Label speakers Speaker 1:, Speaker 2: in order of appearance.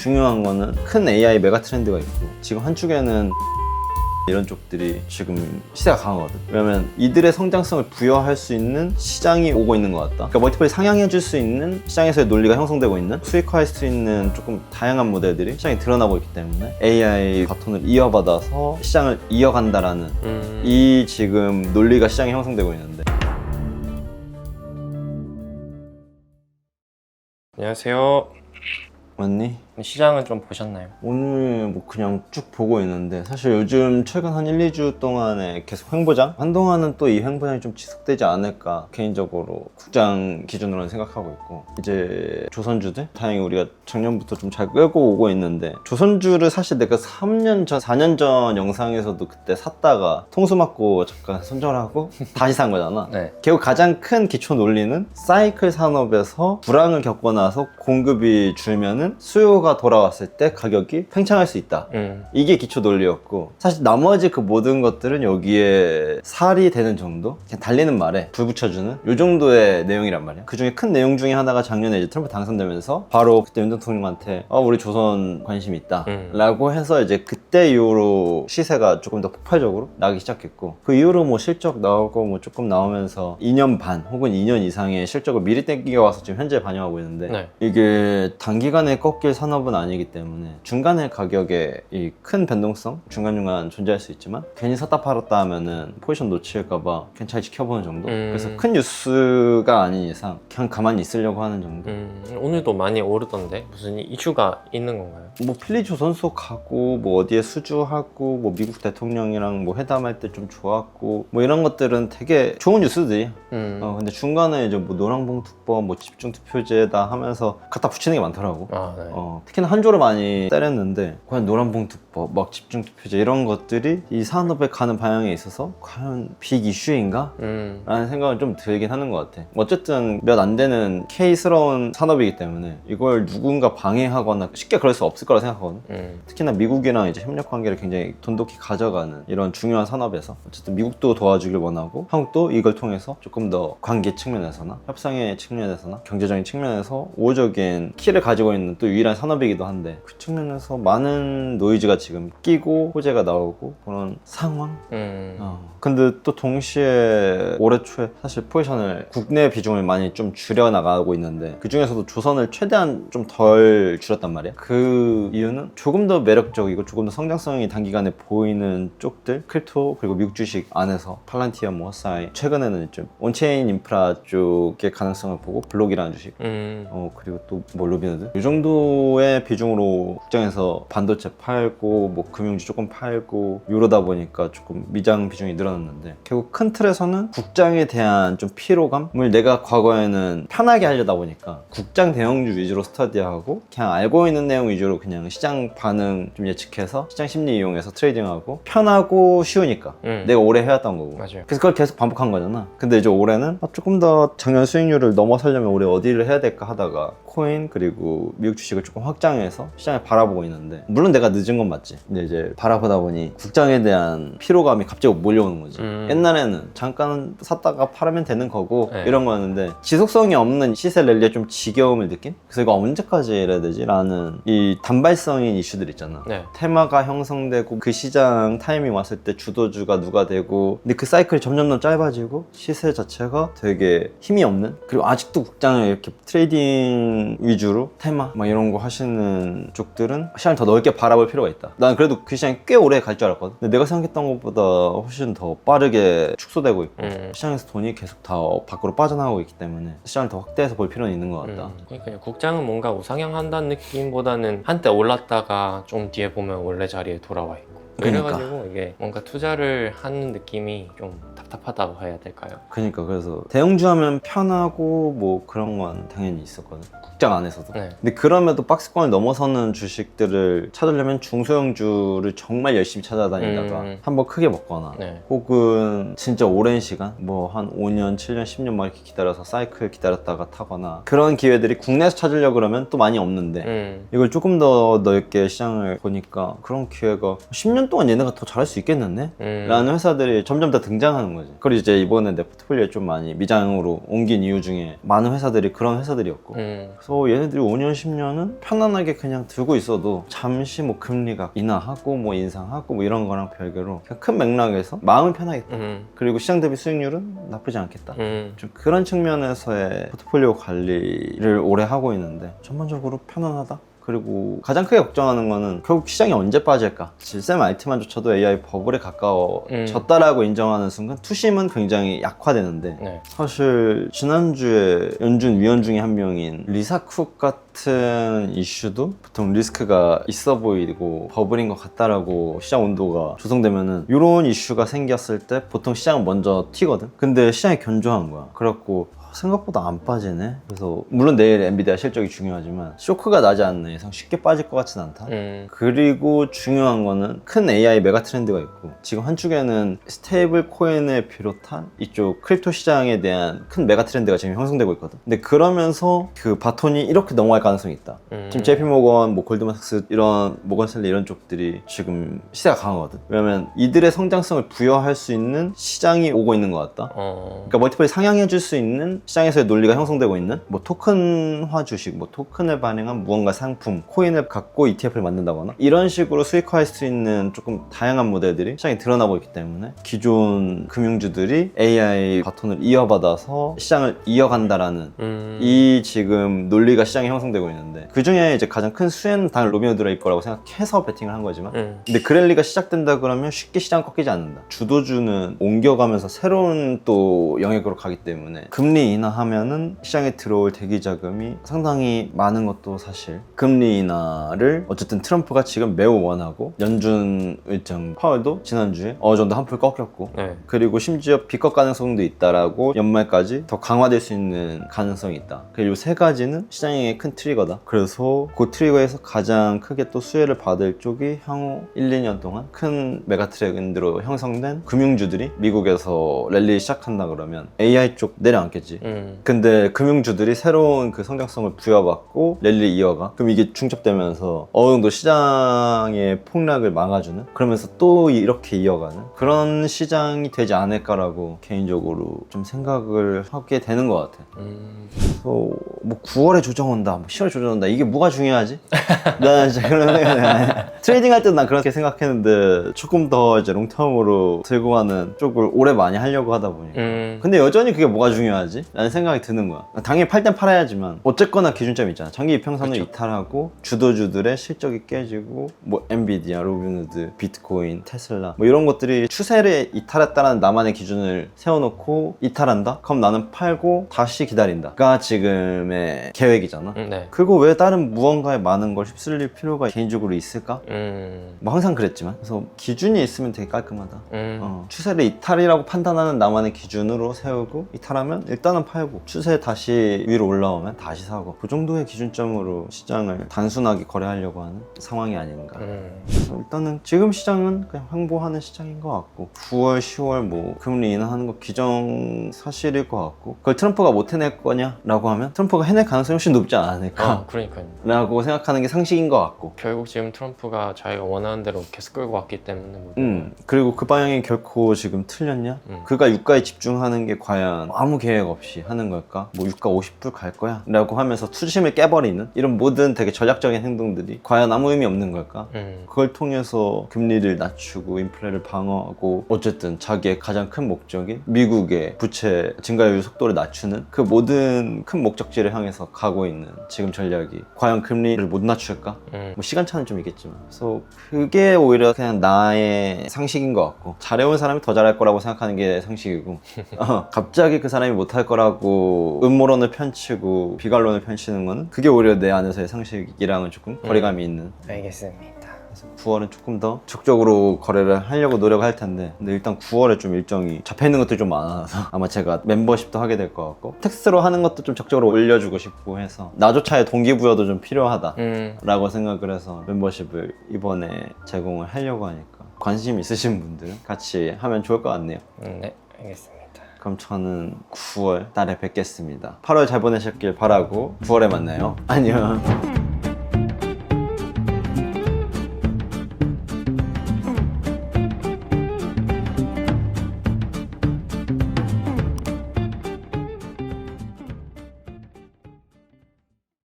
Speaker 1: 중요한 거는 큰 AI 메가 트렌드가 있고 지금 한쪽에는 이런 쪽들이 지금 시세가 강하거든. 왜냐면 이들의 성장성을 부여할 수 있는 시장이 오고 있는 것 같다. 그러니까 멀티플이 상향해 줄 수 있는 시장에서의 논리가 형성되고 있는 수익화할 수 있는 조금 다양한 모델들이 시장에 드러나고 있기 때문에 AI 바톤을 이어받아서 시장을 이어간다라는 이 지금 논리가 시장에 형성되고 있는데.
Speaker 2: 안녕하세요.
Speaker 1: 맞니?
Speaker 2: 시장은 좀 보셨나요?
Speaker 1: 오늘 뭐 그냥 쭉 보고 있는데 사실 요즘 최근 한 1, 2주 동안에 계속 횡보장? 한동안은 또 이 횡보장이 좀 지속되지 않을까 개인적으로 국장 기준으로는 생각하고 있고, 이제 조선주들? 다행히 우리가 작년부터 좀 잘 끌고 오고 있는데, 조선주를 사실 내가 3년 전, 4년 전 영상에서도 그때 샀다가 통수 맞고 잠깐 손절하고 다시 산 거잖아.
Speaker 2: 네.
Speaker 1: 결국 가장 큰 기초 논리는 사이클 산업에서 불황을 겪고 나서 공급이 줄면은 수요가 돌아왔을 때 가격이 팽창할 수 있다. 이게 기초 논리였고, 사실 나머지 그 모든 것들은 여기에 살이 되는 정도? 그냥 달리는 말에 불 붙여주는 요 정도의 내용이란 말이야. 그 중에 큰 내용 중에 하나가 작년에 이제 트럼프 당선되면서 바로 그때 윤 대통령한테 우리 조선 관심이 있다 라고 해서 이제 그때 이후로 시세가 조금 더 폭발적으로 나기 시작했고, 그 이후로 뭐 실적 나오고 뭐 조금 나오면서 2년 반 혹은 2년 이상의 실적을 미리 땡기게 와서 지금 현재 반영하고 있는데,
Speaker 2: 네.
Speaker 1: 이게 단기간에 꺾일 산업은 아니기 때문에 중간에 가격에 이 큰 변동성 중간중간 존재할 수 있지만, 괜히 샀다 팔았다 하면은 포지션 놓칠까봐 그냥 잘 지켜보는 정도. 그래서 큰 뉴스가 아닌 이상 그냥 가만히 있으려고 하는 정도.
Speaker 2: 오늘도 많이 오르던데 무슨 이슈가 있는 건가요?
Speaker 1: 뭐 필리 조선소 가고 뭐 어디에 수주하고 뭐 미국 대통령이랑 뭐 회담할 때 좀 좋았고 뭐 이런 것들은 되게 좋은 뉴스들이야. 근데 중간에 이제 뭐 노란봉투법 뭐 집중투표제다 하면서 갖다 붙이는 게 많더라고.
Speaker 2: 네.
Speaker 1: 특히나 한조를 많이 때렸는데, 과연 노란봉투법 막 집중투표제 이런 것들이 이 산업에 가는 방향에 있어서 과연 빅 이슈인가? 라는 생각을 좀 들긴 하는 것 같아. 어쨌든 몇 안 되는 K스러운 산업이기 때문에 이걸 누군가 방해하거나 쉽게 그럴 수 없을 거라 생각하거든. 특히나 미국이랑 이제 협력 관계를 굉장히 돈독히 가져가는 이런 중요한 산업에서 어쨌든 미국도 도와주길 원하고, 한국도 이걸 통해서 조금 더 관계 측면에서나 협상의 측면에서나 경제적인 측면에서 우호적인 키를 가지고 있는 또 유일한 산업이기도 한데, 그 측면에서 많은 노이즈가 지금 끼고 호재가 나오고 그런 상황? 근데 또 동시에 올해 초에 사실 포지션을 국내 비중을 많이 좀 줄여나가고 있는데, 그 중에서도 조선을 최대한 좀 덜 줄였단 말이야. 그 이유는 조금 더 매력적이고 조금 더 성장성이 단기간에 보이는 쪽들, 크립토 그리고 미국 주식 안에서 팔란티어, 뭐 허사이, 최근에는 좀 온체인 인프라 쪽의 가능성을 보고 블록이라는 주식, 그리고 또 뭐 로빈후드, 이 정도의 비중으로 국장에서 반도체 팔고 뭐 금융주 조금 팔고 이러다 보니까 조금 미장 비중이 늘어났는데, 결국 큰 틀에서는 국장에 대한 좀 피로감을 내가 과거에는 편하게 하려다 보니까 국장 대형주 위주로 스터디하고 그냥 알고 있는 내용 위주로 그냥 시장 반응 좀 예측해서 시장 심리 이용해서 트레이딩하고, 편하고 쉬우니까 내가 오래 해왔던 거고.
Speaker 2: 맞아요.
Speaker 1: 그래서 그걸 계속 반복한 거잖아. 근데 이제 올해는 조금 더 작년 수익률을 넘어서려면 올해 어디를 해야 될까 하다가 코인 그리고 미국 주식을 조금 확장해서 시장을 바라보고 있는데, 물론 내가 늦은 건 맞지. 근데 이제 바라보다 보니 국장에 대한 피로감이 갑자기 몰려오는 거지. 옛날에는 잠깐 샀다가 팔으면 되는 거고 이런 거였는데, 지속성이 없는 시세 랠리에 좀 지겨움을 느낀? 그래서 이거 언제까지 이래야 되지? 라는 이 단발성인 이슈들 있잖아. 테마가 형성되고 그 시장 타이밍 왔을 때 주도주가 누가 되고, 근데 그 사이클이 점점 더 짧아지고 시세 자체가 되게 힘이 없는, 그리고 아직도 국장을 이렇게 트레이딩 위주로 테마 막 이런 거 하시는 쪽들은 시장을 더 넓게 바라볼 필요가 있다. 난 그래도 그 시장이 꽤 오래 갈 줄 알았거든. 근데 내가 생각했던 것보다 훨씬 더 빠르게 축소되고 있고 시장에서 돈이 계속 더 밖으로 빠져나가고 있기 때문에 시장을 더 확대해서 볼 필요는 있는 것 같다.
Speaker 2: 그러니까 국장은 뭔가 우상향한다는 느낌보다는 한때 올랐다가 좀 뒤에 보면 원래 자리에 돌아와 있고, 그래가지고 이게 뭔가 투자를 하는 느낌이 좀 답답하다고 해야 될까요?
Speaker 1: 그래서 대형주 하면 편하고 뭐 그런 건 당연히 있었거든, 국장 안에서도. 근데 그럼에도 박스권을 넘어서는 주식들을 찾으려면 중소형주를 정말 열심히 찾아다니다가 한번 크게 먹거나 혹은 진짜 오랜 시간 뭐 한 5년, 7년, 10년 막 이렇게 기다려서 사이클 기다렸다가 타거나, 그런 기회들이 국내에서 찾으려고 그러면 또 많이 없는데, 이걸 조금 더 넓게 시장을 보니까 그런 기회가 10년 1년 동안 얘네가 더 잘할 수 있겠는데? 라는 회사들이 점점 더 등장하는 거지. 그리고 이제 이번에 내 포트폴리오에 좀 많이 미장으로 옮긴 이유 중에 많은 회사들이 그런 회사들이었고 그래서 얘네들이 5년 10년은 편안하게 그냥 두고 있어도 잠시 뭐 금리가 인하하고 뭐 인상하고 뭐 이런 거랑 별개로 그냥 큰 맥락에서 마음은 편하겠다. 그리고 시장 대비 수익률은 나쁘지 않겠다. 좀 그런 측면에서의 포트폴리오 관리를 오래 하고 있는데 전반적으로 편안하다. 그리고 가장 크게 걱정하는 거는 결국 시장이 언제 빠질까? 쌤 IT만조차도 AI 버블에 가까워졌다라고 인정하는 순간 투심은 굉장히 약화되는데
Speaker 2: 네.
Speaker 1: 사실 지난주에 연준 위원 중에 한 명인 리사 쿡 같은 이슈도 보통 리스크가 있어 보이고 버블인 것 같다라고 시장 온도가 조성되면은 이런 이슈가 생겼을 때 보통 시장은 먼저 튀거든? 근데 시장이 견조한 거야. 그래갖고 생각보다 안 빠지네. 그래서 물론 내일 엔비디아 실적이 중요하지만 쇼크가 나지 않는 이상 쉽게 빠질 것 같진 않다. 그리고 중요한 거는 큰 AI 메가 트렌드가 있고 지금 한쪽에는 스테이블 코인을 비롯한 이쪽 크립토 시장에 대한 큰 메가 트렌드가 지금 형성되고 있거든. 근데 그러면서 그 바톤이 이렇게 넘어갈 가능성이 있다. 지금 JP 모건, 뭐 골드만삭스 이런 모건 스탠리 이런 쪽들이 지금 시세가 강하거든. 왜냐면 이들의 성장성을 부여할 수 있는 시장이 오고 있는 것 같다. 그러니까 멀티플이 상향해 줄 수 있는 시장에서의 논리가 형성되고 있는 뭐 토큰화 주식, 뭐 토큰을 반영한 무언가 상품, 코인을 갖고 ETF를 만든다거나 이런 식으로 수익화할 수 있는 조금 다양한 모델들이 시장에 드러나고 있기 때문에 기존 금융주들이 AI 바톤을 이어받아서 시장을 이어간다라는 이 지금 논리가 시장에 형성되고 있는데 그 중에 이제 가장 큰 수혜는 당연히 로비노드일 거라고 생각해서 베팅을 한 거지만 근데 그 랠리가 시작된다 그러면 쉽게 시장 꺾이지 않는다. 주도주는 옮겨가면서 새로운 또 영역으로 가기 때문에 금리 인하하면은 시장에 들어올 대기 자금이 상당히 많은 것도 사실. 금리 인하를 어쨌든 트럼프가 지금 매우 원하고 연준 의장 파월도 지난주에 어느 정도 한풀 꺾였고 그리고 심지어 비컷 가능성도 있다라고 연말까지 더 강화될 수 있는 가능성이 있다. 그리고 이 세 가지는 시장의 큰 트리거다. 그래서 그 트리거에서 가장 크게 또 수혜를 받을 쪽이 향후 1, 2년 동안 큰 메가 트렌드로 형성된 금융주들이 미국에서 랠리 시작한다 그러면 AI 쪽 내려앉겠지. 근데 금융주들이 새로운 그 성장성을 부여받고 랠리 이어가. 그럼 이게 중첩되면서 어느 정도 시장의 폭락을 막아주는, 그러면서 또 이렇게 이어가는 그런 시장이 되지 않을까라고 개인적으로 좀 생각을 하게 되는 것 같아. 그래서 뭐 9월에 조정 온다, 뭐 10월에 조정 온다, 이게 뭐가 중요하지? 난 진짜 그런 생각이 트레이딩 할 때도 난 그렇게 생각했는데 조금 더 이제 롱텀으로 들고 가는 쪽을 오래 많이 하려고 하다 보니까 근데 여전히 그게 뭐가 중요하지? 라는 생각이 드는 거야. 당연히 팔 땐 팔아야지만 어쨌거나 기준점이 있잖아. 장기 이평선을
Speaker 2: 그쵸.
Speaker 1: 이탈하고 주도주들의 실적이 깨지고 뭐 엔비디아, 로비노드, 비트코인, 테슬라 뭐 이런 것들이 추세를 이탈했다라는 나만의 기준을 세워놓고 이탈한다? 그럼 나는 팔고 다시 기다린다가 지금의 계획이잖아. 그리고 왜 다른 무언가에 많은 걸 휩쓸릴 필요가 개인적으로 있을까? 뭐 항상 그랬지만 그래서 기준이 있으면 되게 깔끔하다. 추세를 이탈이라고 판단하는 나만의 기준으로 세우고 이탈하면 일단은 팔고 추세 다시 위로 올라오면 다시 사고 그 정도의 기준점으로 시장을 단순하게 거래하려고 하는 상황이 아닌가. 그래서 일단은 지금 시장은 그냥 횡보하는 시장인 것 같고 9월, 10월 뭐 금리 인하하는 거 기정사실일 것 같고 그걸 트럼프가 못 해낼 거냐라고 하면 트럼프가 해낼 가능성이 훨씬 높지 않을까
Speaker 2: 그러니까요.
Speaker 1: 라고 생각하는 게 상식인 것 같고
Speaker 2: 결국 지금 트럼프가 자기가 원하는 대로 계속 끌고 왔기 때문에
Speaker 1: 그리고 그 방향이 결코 지금 틀렸냐? 그가 유가에 집중하는 게 과연 아무 계획 없이 하는 걸까? 뭐 유가 50불 갈 거야? 라고 하면서 투심을 깨버리는 이런 모든 되게 전략적인 행동들이 과연 아무 의미 없는 걸까? 그걸 통해서 금리를 낮추고 인플레를 방어하고 어쨌든 자기의 가장 큰 목적인 미국의 부채 증가율 속도를 낮추는 그 모든 큰 목적지를 향해서 가고 있는 지금 전략이 과연 금리를 못 낮출까? 뭐 시간차는 좀 있겠지만 그래서 그게 오히려 그냥 나의 상식인 것 같고 잘해온 사람이 더 잘할 거라고 생각하는 게 상식이고 갑자기 그 사람이 못할 거라고 음모론을 펼치고 비관론을 펼치는 거는 그게 오히려 내 안에서의 상식이랑은 조금 거리감이 있는.
Speaker 2: 알겠습니다.
Speaker 1: 9월은 조금 더 적극적으로 거래를 하려고 노력할 텐데 근데 일단 9월에 좀 일정이 잡혀있는 것들이 좀 많아서 아마 제가 멤버십도 하게 될 것 같고 텍스트로 하는 것도 좀 적극적으로 올려주고 싶고 해서 나조차의 동기부여도 좀 필요하다 라고 생각을 해서 멤버십을 이번에 제공을 하려고 하니까 관심 있으신 분들은 같이 하면 좋을 것 같네요.
Speaker 2: 네, 알겠습니다.
Speaker 1: 그럼 저는 9월 달에 뵙겠습니다. 8월 잘 보내셨길 바라고 9월에 만나요. 안녕.